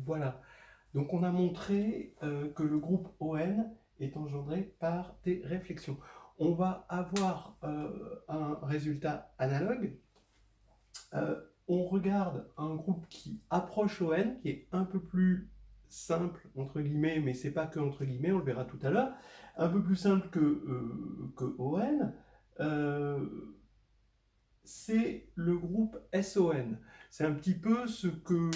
Voilà. Donc on a montré que le groupe ON est engendré par des réflexions. On va avoir un résultat analogue. On regarde un groupe qui approche ON, qui est un peu plus simple, entre guillemets, mais c'est pas que entre guillemets, on le verra tout à l'heure, un peu plus simple que ON. C'est le groupe SON. C'est un petit peu ce que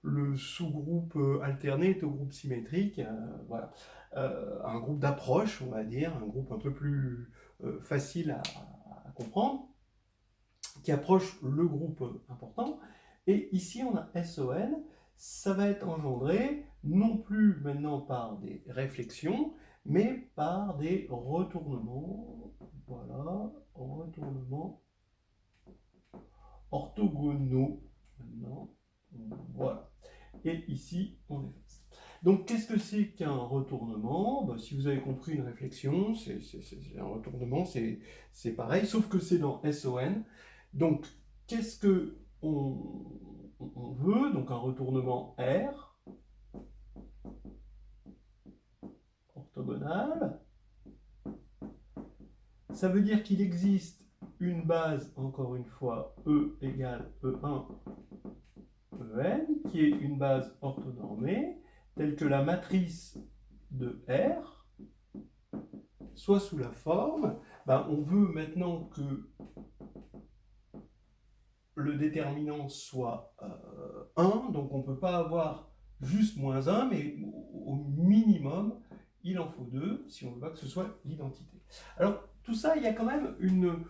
le sous-groupe alterné est au groupe symétrique. Voilà. Un groupe d'approche, on va dire, un groupe un peu plus facile à comprendre, qui approche le groupe important. Et ici, on a SON. Ça va être engendré non plus maintenant par des réflexions, mais par des retournements. Voilà, retournements orthogonaux. Maintenant, voilà. Et ici, on efface. Donc, qu'est-ce que c'est qu'un retournement? Ben, si vous avez compris une réflexion, c'est un retournement, c'est pareil, sauf que c'est dans SON. Donc, qu'est-ce que on veut? Donc, un retournement R, orthogonal. Ça veut dire qu'il existe une base, encore une fois, E égale E1 En, qui est une base orthonormée, telle que la matrice de R soit sous la forme, ben on veut maintenant que le déterminant soit 1, donc on ne peut pas avoir juste moins 1, mais au minimum, il en faut 2, si on veut pas que ce soit l'identité. Alors, tout ça, il y a quand même une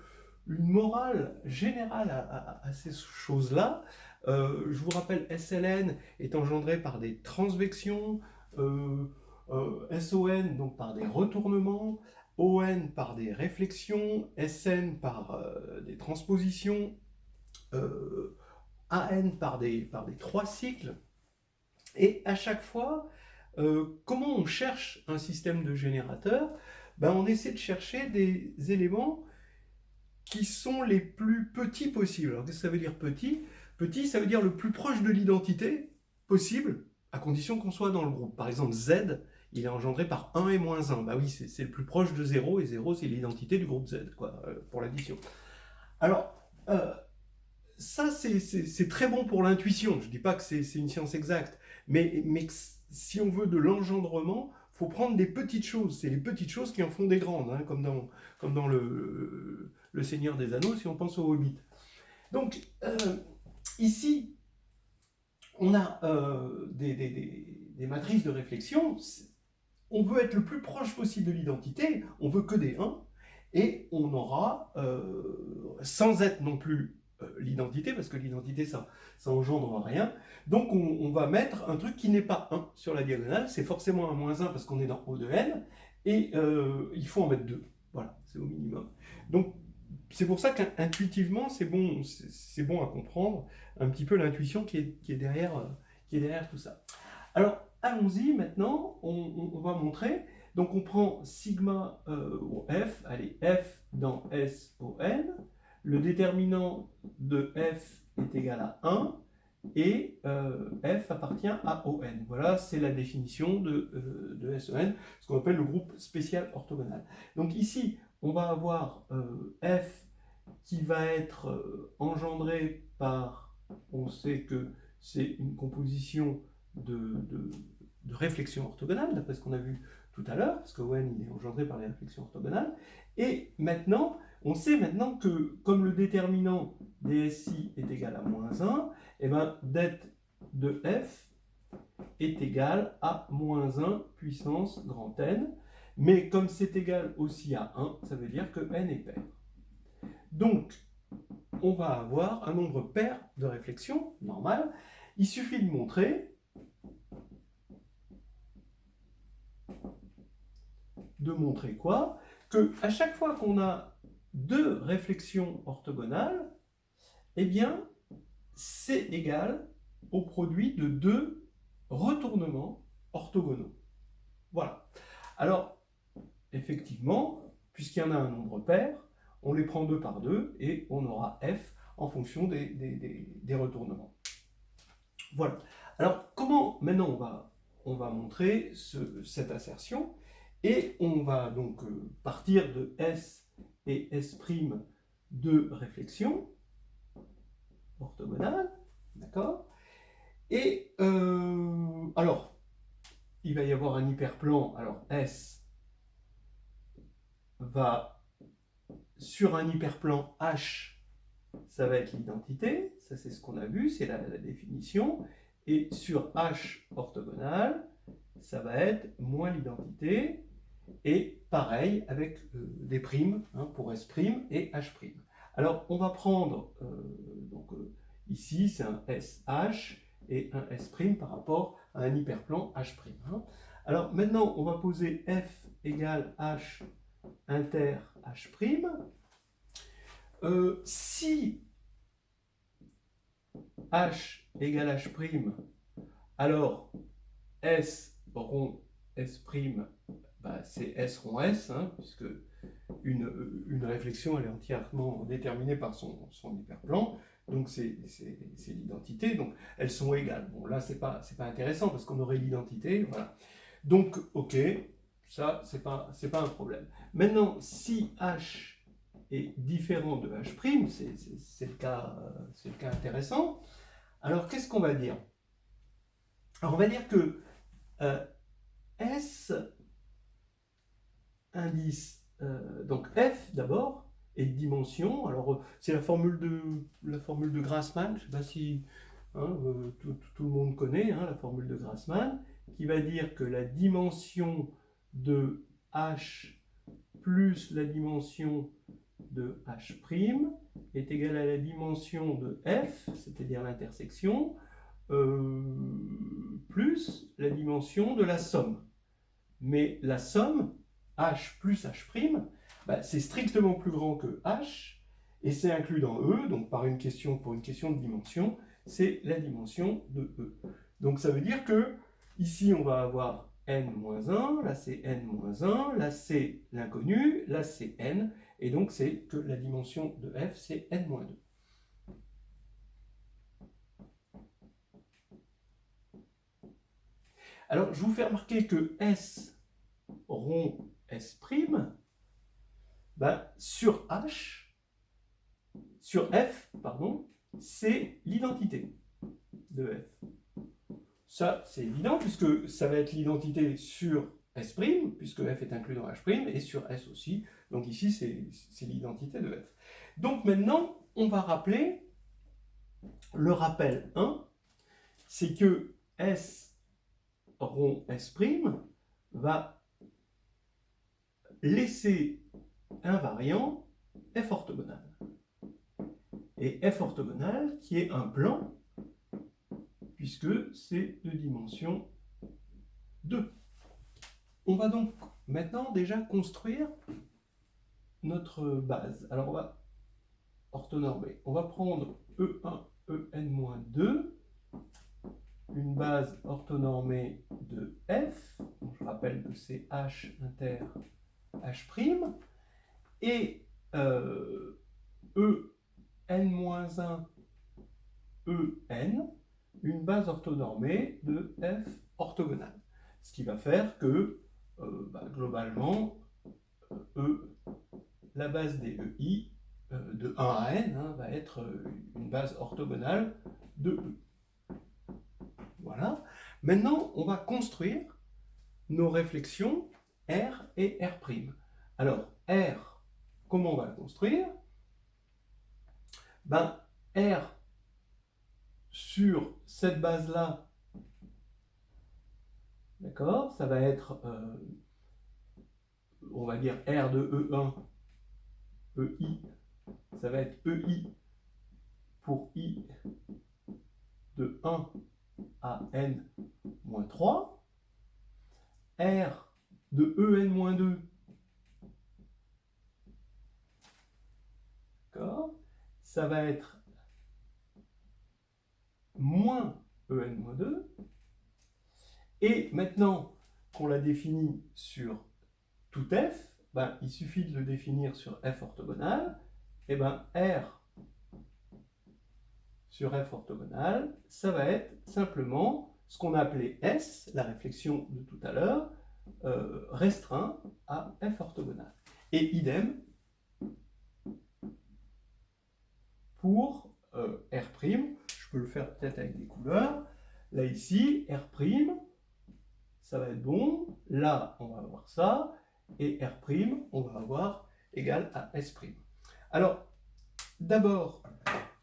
morale générale à ces choses-là. Je vous rappelle, SLN est engendré par des transvections, SON donc par des retournements, ON par des réflexions, SN par des transpositions, AN par des trois cycles. Et à chaque fois, comment on cherche un système de générateur? Ben, on essaie de chercher des éléments qui sont les plus petits possibles. Alors qu'est-ce que ça veut dire petit? Petit, ça veut dire le plus proche de l'identité possible, à condition qu'on soit dans le groupe. Par exemple, Z, il est engendré par 1 et moins 1. Bah oui, c'est le plus proche de 0, et 0, c'est l'identité du groupe Z, quoi, pour l'addition. Alors, ça, c'est très bon pour l'intuition. Je ne dis pas que c'est une science exacte, mais si on veut de l'engendrement, il faut prendre des petites choses. C'est les petites choses qui en font des grandes, hein, comme dans le Seigneur des Anneaux, si on pense au Hobbit. Donc, ici, on a des matrices de réflexion. On veut être le plus proche possible de l'identité, on veut que des 1, et on aura, sans être non plus l'identité, parce que l'identité, ça engendre rien, donc on va mettre un truc qui n'est pas 1 sur la diagonale, c'est forcément un moins 1 parce qu'on est dans O de N, et il faut en mettre 2. Voilà, c'est au minimum. Donc, c'est pour ça qu'intuitivement, c'est bon à comprendre un petit peu l'intuition qui est derrière tout ça. Alors, allons-y maintenant, on va montrer. Donc, on prend sigma au F, allez, F dans S au N. Le déterminant de F est égal à 1 et F appartient à ON. Voilà, c'est la définition de SON, ce qu'on appelle le groupe spécial orthogonal. Donc ici, on va avoir F qui va être engendré par, on sait que c'est une composition de réflexion orthogonale, d'après ce qu'on a vu tout à l'heure, parce que ON il est engendré par les réflexions orthogonales. Et maintenant, on sait maintenant que comme le déterminant DSI est égal à moins 1, et ben det de F est égal à moins 1 puissance grand N. Mais comme c'est égal aussi à 1, ça veut dire que N est pair. Donc, on va avoir un nombre pair de réflexions, normal. Il suffit de montrer quoi? Que à chaque fois qu'on a deux réflexions orthogonales, eh bien, c'est égal au produit de deux retournements orthogonaux. Voilà. Alors, effectivement, puisqu'il y en a un nombre pair, on les prend 2 par 2 et on aura f en fonction des retournements. Voilà. Alors, comment maintenant on va montrer cette assertion et on va donc partir de S et S' de réflexion orthogonale, d'accord? Et alors, il va y avoir un hyperplan. Alors, S va sur un hyperplan H, ça va être l'identité, ça c'est ce qu'on a vu, c'est la définition. Et sur H orthogonal, ça va être moins l'identité. Et pareil avec des primes hein, pour S' et H'. Alors on va prendre, ici c'est un SH et un S' par rapport à un hyperplan H'. Hein. Alors maintenant on va poser F égale H inter H'. Si H égale H', alors S rond S', c'est S rond S, hein, puisque une réflexion elle est entièrement déterminée par son hyperplan, donc c'est l'identité, donc elles sont égales. Bon là c'est pas intéressant parce qu'on aurait l'identité, voilà. Donc ok, ça c'est pas un problème. Maintenant si H est différent de H', c'est le cas intéressant. Alors qu'est-ce qu'on va dire? Alors on va dire que S indice, donc F d'abord, est de dimension. Alors c'est la formule de Grassmann, je ne sais pas si hein, tout le monde connaît hein, la formule de Grassmann, qui va dire que la dimension de H plus la dimension de H' est égale à la dimension de F, c'est-à-dire l'intersection, plus la dimension de la somme. Mais la somme, H plus H', c'est strictement plus grand que H, et c'est inclus dans E, donc pour une question de dimension, c'est la dimension de E. Donc ça veut dire que, ici on va avoir n-1, là c'est n-1, là c'est l'inconnu, là c'est n, et donc c'est que la dimension de F c'est n-2. Alors je vous fais remarquer que S rond S', sur H, sur F, pardon, c'est l'identité de F. Ça, c'est évident, puisque ça va être l'identité sur S', puisque F est inclus dans H', et sur S aussi. Donc ici, c'est l'identité de F. Donc maintenant, on va rappeler, le rappel 1, c'est que S rond S' va laisser invariant F orthogonal. Et F orthogonal qui est un plan, puisque c'est de dimension 2. On va donc maintenant déjà construire notre base. Alors on va orthonormer. On va prendre E1, En-2, une base orthonormée de F. Je rappelle que c'est H inter H', et En-1, En, une base orthonormée de F orthogonale. Ce qui va faire que, globalement, la base des EI, de 1 à n, hein, va être une base orthogonale de E. Voilà. Maintenant, on va construire nos réflexions R et R'. Alors, R, comment on va le construire? R sur cette base-là, d'accord, ça va être, on va dire R de E1, EI, ça va être EI pour I de 1 à n-3, R de En-2, d'accord, ça va être moins En-2, et maintenant qu'on l'a défini sur tout F, il suffit de le définir sur F orthogonal, et R sur F orthogonal, ça va être simplement ce qu'on a appelé S, la réflexion de tout à l'heure, restreint à F orthogonal. Et idem pour R', je peux le faire peut-être avec des couleurs. Là ici, R', ça va être bon. Là, on va avoir ça. Et R', on va avoir égal à S'. Alors, d'abord,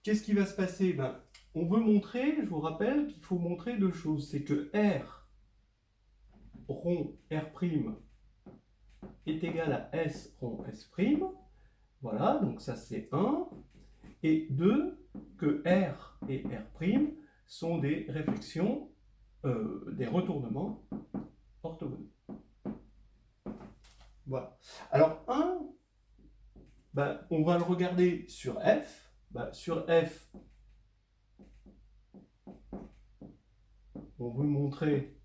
qu'est-ce qui va se passer? On veut montrer, je vous rappelle qu'il faut montrer deux choses. C'est que R rond R' est égal à S rond S'. Voilà, donc ça c'est 1. Et 2, que R et R' sont des réflexions, des retournements orthogonaux. Voilà. Alors 1, on va le regarder sur F. Sur F, on veut montrer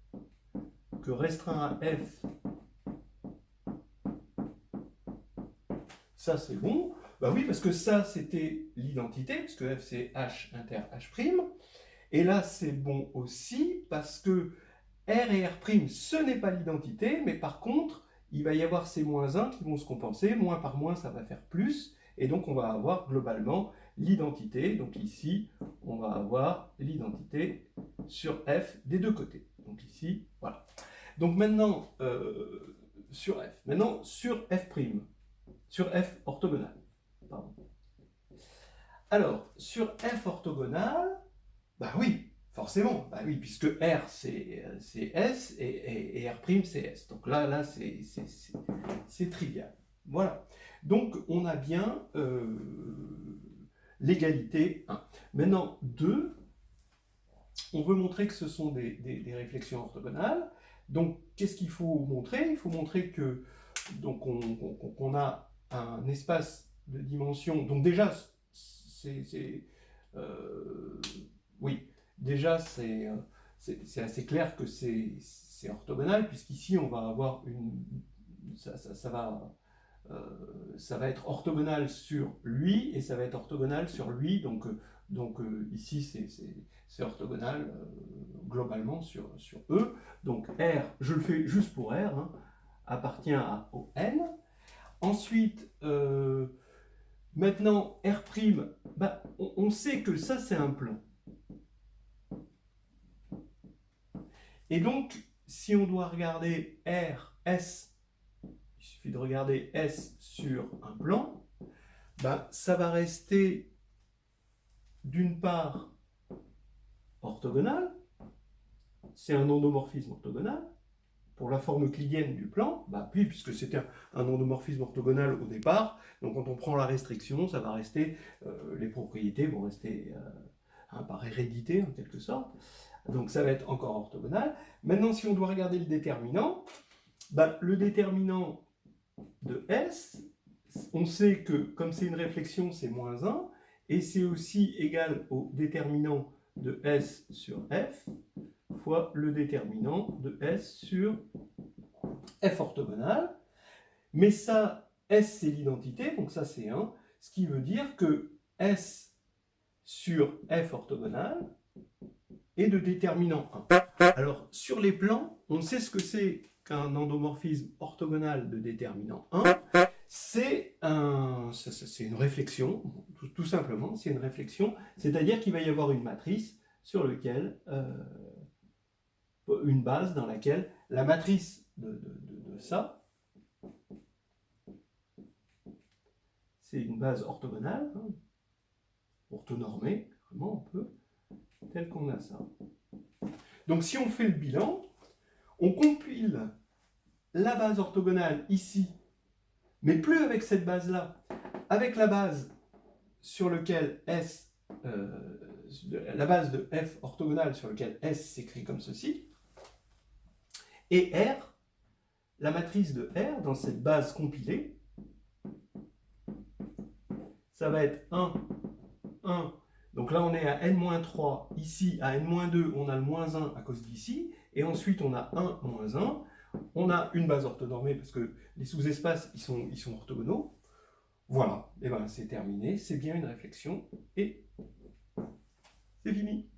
que restreint à F, ça c'est bon. Oui, parce que ça c'était l'identité, puisque F c'est H inter H'. Et là c'est bon aussi, parce que R et R', ce n'est pas l'identité, mais par contre, il va y avoir ces moins 1 qui vont se compenser. Moins par moins, ça va faire plus. Et donc, on va avoir globalement l'identité. Donc ici, on va avoir l'identité sur F des deux côtés. Donc ici, voilà. Donc maintenant, sur F. Maintenant, sur F'. Sur F orthogonal. Pardon. Alors, sur F orthogonal, oui, forcément, oui, puisque R c'est S et R' c'est S. Donc là c'est trivial. Voilà. Donc on a bien l'égalité 1. Maintenant 2, on veut montrer que ce sont des réflexions orthogonales. Donc qu'est-ce qu'il faut montrer? Il faut montrer que donc on a un espace de dimension. Donc déjà oui, déjà c'est assez clair que c'est orthogonal, puisqu'ici on va avoir ça va être orthogonal sur lui et ça va être orthogonal sur lui. Donc ici c'est orthogonal globalement sur E. Donc R, je le fais juste pour R, appartient au N. Ensuite, maintenant, R', on sait que ça, c'est un plan. Et donc, si on doit regarder R, S, il suffit de regarder S sur un plan, ça va rester d'une part orthogonal, c'est un endomorphisme orthogonal, pour la forme euclidienne du plan, oui, puisque c'était un endomorphisme orthogonal au départ, donc quand on prend la restriction, ça va rester, les propriétés vont rester par hérédité en quelque sorte, donc ça va être encore orthogonal. Maintenant, si on doit regarder le déterminant de S, on sait que comme c'est une réflexion, c'est moins 1, et c'est aussi égal au déterminant de S sur F, fois le déterminant de S sur F orthogonal. Mais ça, S c'est l'identité, donc ça c'est 1, ce qui veut dire que S sur F orthogonal est de déterminant 1. Alors sur les plans, on sait ce que c'est qu'un endomorphisme orthogonal de déterminant 1. C'est une réflexion, tout simplement, c'est une réflexion, c'est-à-dire qu'il va y avoir une matrice sur laquelle une base dans laquelle la matrice de ça, c'est une base orthogonale, orthonormée, vraiment on peut, tel qu'on a ça. Donc si on fait le bilan, on compile la base orthogonale ici, mais plus avec cette base-là, avec la base sur laquelle S, la base de F orthogonale sur laquelle S s'écrit comme ceci, et R, la matrice de R dans cette base compilée, ça va être 1, 1. Donc là, on est à n-3. Ici, à n-2, on a le moins 1 à cause d'ici. Et ensuite, on a 1, moins 1. On a une base orthonormée parce que les sous-espaces, ils sont orthogonaux. Voilà, et c'est terminé. C'est bien une réflexion. Et c'est fini.